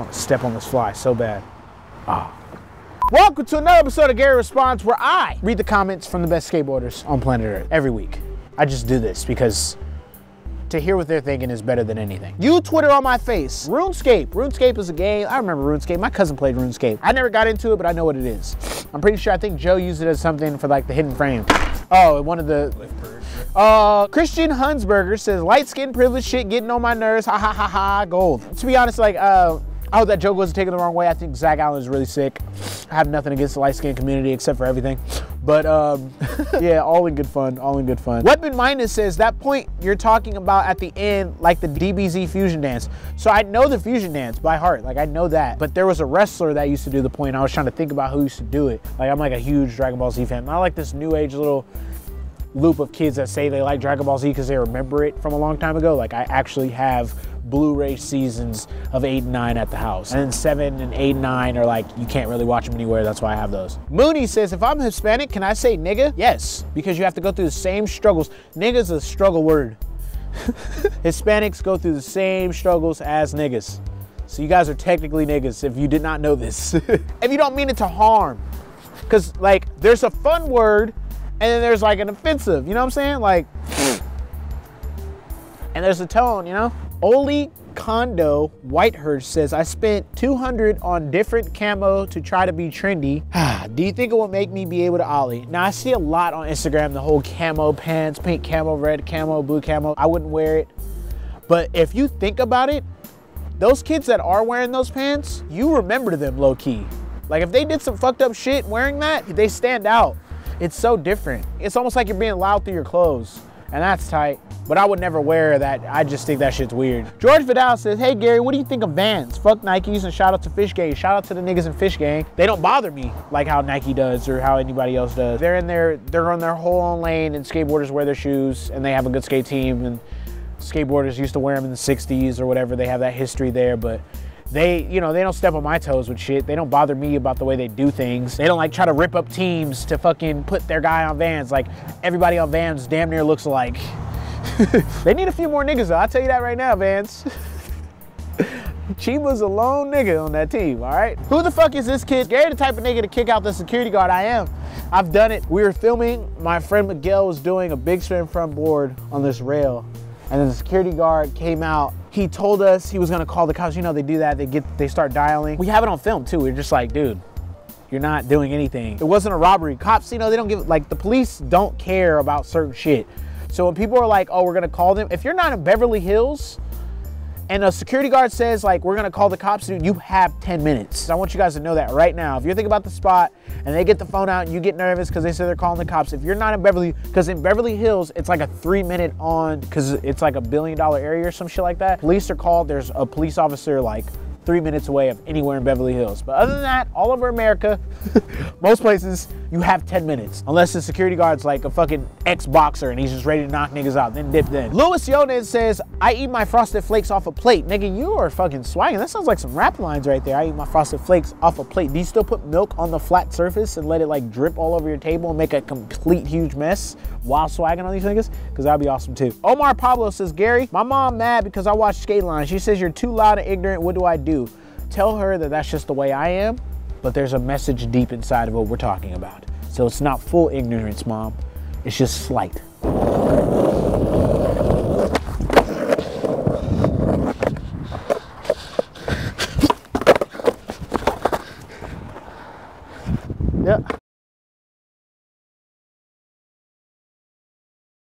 I want to step on this fly so bad. Ah. Welcome to another episode of Gary Responds, where I read the comments from the best skateboarders on planet Earth every week. I just do this because to hear what they're thinking is better than anything. You Twitter on my face. Runescape. Runescape is a game. I remember Runescape. My cousin played Runescape. I never got into it, but I know what it is. I'm pretty sure, I think Joe used it as something for like the hidden frame. Oh, one of the... Christian Hunsberger says, light-skinned privilege shit getting on my nerves. Ha ha ha ha, gold. To be honest, like, I hope that joke wasn't taken the wrong way. I think Zach Allen is really sick. I have nothing against the light-skinned community except for everything. But yeah, all in good fun, all in good fun. Weapon Minus says, that point you're talking about at the end, like the DBZ fusion dance. So I know the fusion dance by heart, like I know that. But there was a wrestler that used to do the point. I was trying to think about who used to do it. Like I'm like a huge Dragon Ball Z fan. I like this new age little loop of kids that say they like Dragon Ball Z because they remember it from a long time ago. Like I actually have Blu-ray seasons of 8 and 9 at the house. And then 7 and 8 and 9 are like, you can't really watch them anywhere. That's why I have those. Mooney says, if I'm Hispanic, can I say nigga? Yes, because you have to go through the same struggles. Nigga's a struggle word. Hispanics go through the same struggles as niggas. So you guys are technically niggas if you did not know this. If you don't mean it to harm. Because like, there's a fun word and then there's like an offensive, you know what I'm saying? Like, and there's a tone, you know? Oli Kondo Whitehurst says, I spent $200 on different camo to try to be trendy. Do you think it will make me be able to ollie? Now I see a lot on Instagram, the whole camo pants, pink camo, red camo, blue camo. I wouldn't wear it. But if you think about it, those kids that are wearing those pants, you remember them low key. Like if they did some fucked up shit wearing that, they stand out. It's so different. It's almost like you're being loud through your clothes, and that's tight. But I would never wear that. I just think that shit's weird. George Vidal says, hey Gary, what do you think of Vans? Fuck Nikes and shout out to Fish Gang. Shout out to the niggas in Fish Gang. They don't bother me like how Nike does or how anybody else does. They're on their whole own lane, and skateboarders wear their shoes and they have a good skate team, and skateboarders used to wear them in the 60s or whatever. They have that history there, but they, you know, they don't step on my toes with shit. They don't bother me about the way they do things. They don't like try to rip up teams to fucking put their guy on Vans. Like everybody on Vans damn near looks alike. They need a few more niggas though, I'll tell you that right now, Vans. Chiba's a lone nigga on that team, all right? Who the fuck is this kid? Gary the type of nigga to kick out the security guard. I am. I've done it. We were filming, my friend Miguel was doing a big spin front board on this rail, and then the security guard came out. He told us he was gonna call the cops. You know, they do that, they start dialing. We have it on film too. We're just like, dude, you're not doing anything. It wasn't a robbery. Cops, you know, they don't give, like the police don't care about certain shit. So when people are like, oh, we're gonna call them, if you're not in Beverly Hills and a security guard says like, we're gonna call the cops, dude, you have 10 minutes. I want you guys to know that right now. If you're thinking about the spot and they get the phone out and you get nervous because they say they're calling the cops, if you're not in Beverly, because in Beverly Hills, it's like a 3-minute on, because it's like $1 billion area or some shit like that. Police are called, there's a police officer like 3 minutes away of anywhere in Beverly Hills. But other than that, all over America, most places, you have 10 minutes. Unless the security guard's like a fucking ex-boxer and he's just ready to knock niggas out, then dip then. Louis Yonan says, I eat my Frosted Flakes off a plate. Nigga, you are fucking swagging. That sounds like some rap lines right there. I eat my Frosted Flakes off a plate. Do you still put milk on the flat surface and let it like drip all over your table and make a complete huge mess while swagging on these niggas? Because that'd be awesome too. Omar Pablo says, Gary, my mom mad because I watch Skateline. She says you're too loud and ignorant. What do I do? Tell her that that's just the way I am, but there's a message deep inside of what we're talking about. So it's not full ignorance, Mom. It's just slight. Yep.